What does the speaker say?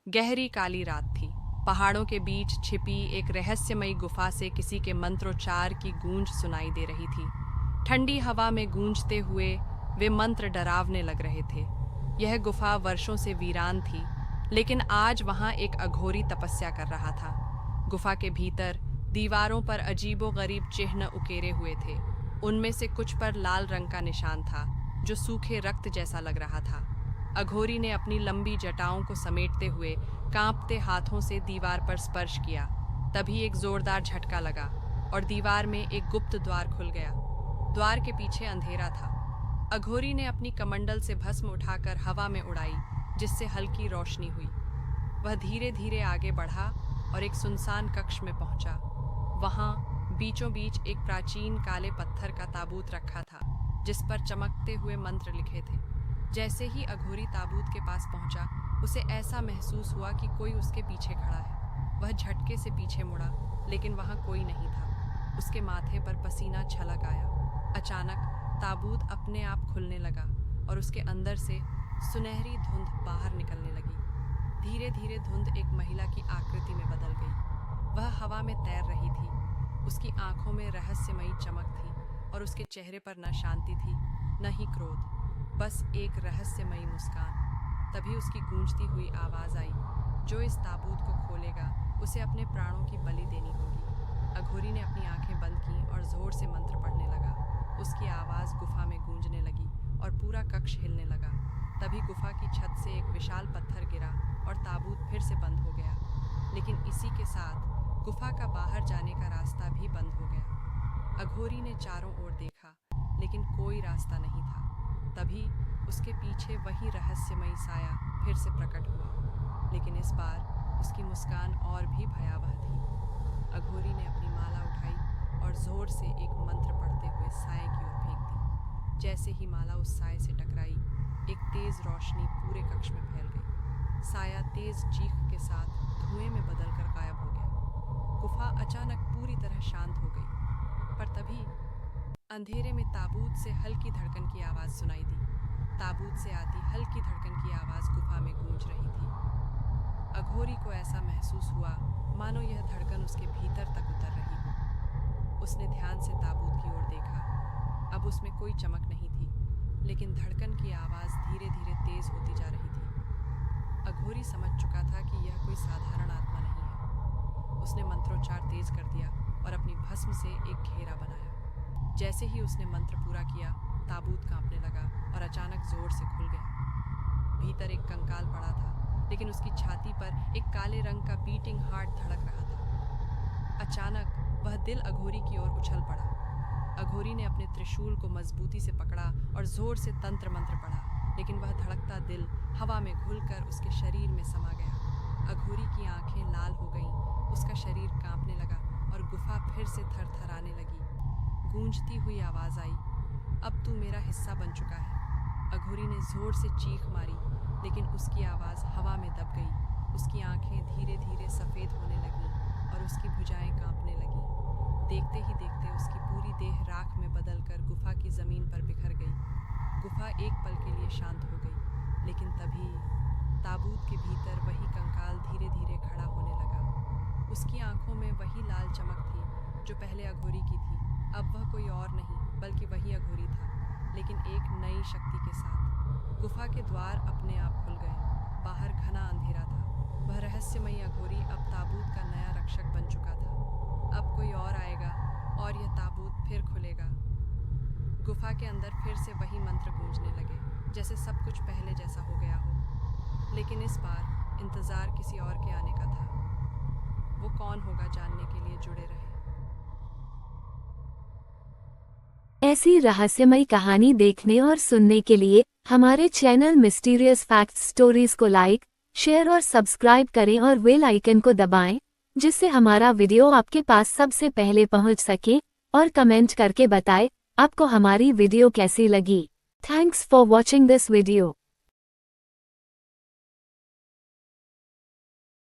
गहरी काली रात थी। पहाड़ों के बीच छिपी एक रहस्यमयी गुफा से किसी के मंत्रोच्चार की गूंज सुनाई दे रही थी। ठंडी हवा में गूंजते हुए वे मंत्र डरावने लग रहे थे। यह गुफा वर्षों से वीरान थी, लेकिन आज वहां एक अघोरी तपस्या कर रहा था। गुफा के भीतर दीवारों पर अजीबोगरीब चिन्ह उकेरे हुए थे। उनमें से कुछ पर लाल रंग का निशान था, जो सूखे रक्त जैसा लग रहा था। अघोरी ने अपनी लंबी जटाओं को समेटते हुए कांपते हाथों से दीवार पर स्पर्श किया। तभी एक जोरदार झटका लगा और दीवार में एक गुप्त द्वार खुल गया। द्वार के पीछे अंधेरा था। अघोरी ने अपनी कमंडल से भस्म उठाकर हवा में उड़ाई, जिससे हल्की रोशनी हुई। वह धीरे धीरे आगे बढ़ा और एक सुनसान कक्ष में पहुंचा। वहां बीचों बीच एक प्राचीन काले पत्थर का ताबूत रखा था, जिस पर चमकते हुए मंत्र लिखे थे। जैसे ही अघोरी ताबूत के पास पहुंचा, उसे ऐसा महसूस हुआ कि कोई उसके पीछे खड़ा है। वह झटके से पीछे मुड़ा, लेकिन वहां कोई नहीं था। उसके माथे पर पसीना छलक आया। अचानक ताबूत अपने आप खुलने लगा और उसके अंदर से सुनहरी धुंध बाहर निकलने लगी। धीरे धीरे धुंध एक महिला की आकृति में बदल गई। वह हवा में तैर रही थी। उसकी आंखों में रहस्यमयी चमक थी और उसके चेहरे पर न शांति थी, न ही क्रोध, बस एक रहस्यमयी मुस्कान। तभी उसकी गूंजती हुई आवाज आई, जो इस ताबूत को खोलेगा उसे अपने प्राणों की बलि देनी होगी। अघोरी ने अपनी आंखें बंद की और जोर से मंत्र पढ़ने लगा। उसकी आवाज गुफा में गूंजने लगी और पूरा कक्ष हिलने लगा। तभी गुफा की छत से एक विशाल पत्थर गिरा और ताबूत फिर से बंद हो गया। लेकिन इसी के साथ गुफा का बाहर जाने का रास्ता भी बंद हो गया। अघोरी ने चारों ओर देखा, लेकिन कोई रास्ता नहीं था। तभी उसके पीछे वही रहस्यमयी साया फिर से प्रकट हुआ, लेकिन इस बार उसकी मुस्कान और भी भयावह थी। अघोरी ने अपनी माला उठाई और जोर से एक मंत्र पढ़ते हुए साए की ओर फेंक दी। जैसे ही माला उस साए से टकराई, एक तेज रोशनी पूरे कक्ष में फैल गई। साया तेज चीख के साथ धुएं में बदलकर गायब हो गया। गुफा अचानक पूरी तरह शांत हो गई, पर तभी अंधेरे में ताबूत से हल्की धड़कन की आवाज सुनाई दी। ताबूत से आती हल्की धड़कन की आवाज गुफा में गूंज रही थी। अघोरी को ऐसा महसूस हुआ मानो यह धड़कन उसके भीतर तक उतर रही हो। उसने ध्यान से ताबूत की ओर देखा। अब उसमें कोई चमक नहीं थी, लेकिन धड़कन की आवाज धीरे धीरे तेज होती जा रही थी। अघोरी समझ चुका था कि यह कोई साधारण आत्मा नहीं है। उसने मंत्रोच्चार तेज कर दिया और अपनी भस्म से एक घेरा बनाया। जैसे ही उसने मंत्र पूरा किया, ताबूत कांपने लगा और अचानक जोर से खुल गया। भीतर एक कंकाल पड़ा था, लेकिन उसकी छाती पर एक काले रंग का बीटिंग हार्ट धड़क रहा था। अचानक वह दिल अघोरी की ओर उछल पड़ा। अघोरी ने अपने त्रिशूल को मजबूती से पकड़ा और जोर से तंत्र मंत्र पढ़ा, लेकिन वह धड़कता दिल हवा में घुलकर उसके शरीर में समा गया। अघोरी की आंखें लाल हो गईं, उसका शरीर कांपने लगा और गुफा फिर से थरथराने लगी। गूंजती हुई आवाज आई, अब तू मेरा हिस्सा बन चुका है। अघोरी ने जोर से चीख मारी, लेकिन उसकी आवाज हवा में दब गई। उसकी आंखें धीरे धीरे सफेद होने लगीं और उसकी भुजाएं कांपने लगीं। देखते ही देखते उसकी पूरी देह राख में बदलकर गुफा की जमीन पर बिखर गई। गुफा एक पल के लिए शांत हो गई, लेकिन तभी ताबूत के भीतर वही कंकाल धीरे धीरे खड़ा होने लगा। उसकी आंखों में वही लाल चमक थी जो पहले अघोरी की थी। अब वह कोई और नहीं बल्कि वही अघोरी था, लेकिन एक नई शक्ति के साथ। गुफा के द्वार अपने आप खुल गए। बाहर घना अंधेरा था। वह रहस्यमयी अघोरी अब ताबूत का नया रक्षक बन चुका था। अब कोई और आएगा और यह ताबूत फिर खुलेगा। गुफा के अंदर फिर से वही मंत्र गूंजने लगे, जैसे सब कुछ पहले जैसा हो गया हो। लेकिन इस बार इंतजार किसी और के आने का था। वो कौन होगा, जानने के लिए जुड़े रहे। ऐसी रहस्यमयी कहानी देखने और सुनने के लिए हमारे चैनल मिस्टीरियस फैक्ट्स स्टोरीज को लाइक, शेयर और सब्सक्राइब करें और बेल आइकन को दबाएं, जिससे हमारा वीडियो आपके पास सबसे पहले पहुंच सके। और कमेंट करके बताएं आपको हमारी वीडियो कैसी लगी। Thanks for watching this video.